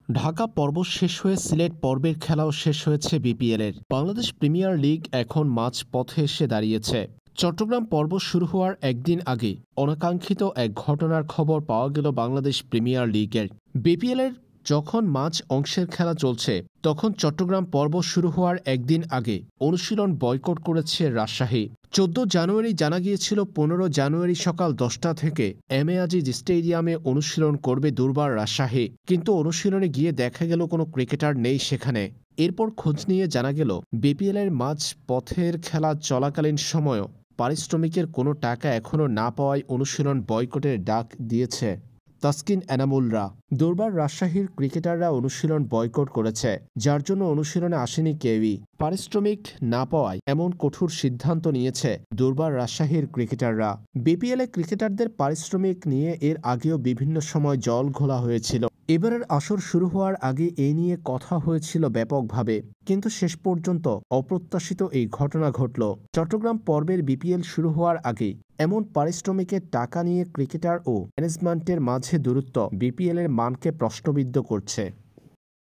ঢাকা পর্ব শেষ হয়ে সিলেট পর্বের খেলাও শেষ হয়েছে বিপিএলের। বাংলাদেশ প্রিমিয়ার লিগ এখন মাঝপথে এসে দাঁড়িয়েছে। চট্টগ্রাম পর্ব শুরু হওয়ার একদিন আগে অনাকাঙ্ক্ষিত এক ঘটনার খবর পাওয়া গেল বাংলাদেশ প্রিমিয়ার লিগের। বিপিএলের যখন মাঝ অংশের খেলা চলছে, তখন চট্টগ্রাম পর্ব শুরু হওয়ার একদিন আগে অনুশীলন বয়কট করেছে রাজশাহী। ১৪ জানুয়ারি জানা গিয়েছিল ১৫ জানুয়ারি সকাল ১০টা থেকে এম এ আজিজ স্টেডিয়ামে অনুশীলন করবে দুর্বার রাজশাহী, কিন্তু অনুশীলনে গিয়ে দেখা গেল কোনো ক্রিকেটার নেই সেখানে। এরপর খোঁজ নিয়ে জানা গেল বিপিএলের মাঝ পথের খেলা চলাকালীন সময়ও পারিশ্রমিকের কোনো টাকা এখনও না পাওয়ায় অনুশীলন বয়কটের ডাক দিয়েছে তাসকিন এনামুলরা। দুর্বার রাজশাহীর ক্রিকেটাররা অনুশীলন বয়কট করেছে, যার জন্য অনুশীলনে আসেনি কেউই। পারিশ্রমিক না পাওয়ায় এমন কঠোর সিদ্ধান্ত নিয়েছে দুর্বার রাজশাহীর ক্রিকেটাররা। বিপিএলে ক্রিকেটারদের পারিশ্রমিক নিয়ে এর আগেও বিভিন্ন সময় জল ঘোলা হয়েছিল। এবারের আসর শুরু হওয়ার আগে এ নিয়ে কথা হয়েছিল ব্যাপকভাবে, কিন্তু শেষ পর্যন্ত অপ্রত্যাশিত এই ঘটনা ঘটল। চট্টগ্রাম পর্বের বিপিএল শুরু হওয়ার আগে এমন পারিশ্রমিকের টাকা নিয়ে ক্রিকেটার ও ম্যানেজমেন্টের মাঝে দূরত্ব বিপিএলের মানকে প্রশ্নবিদ্ধ করছে।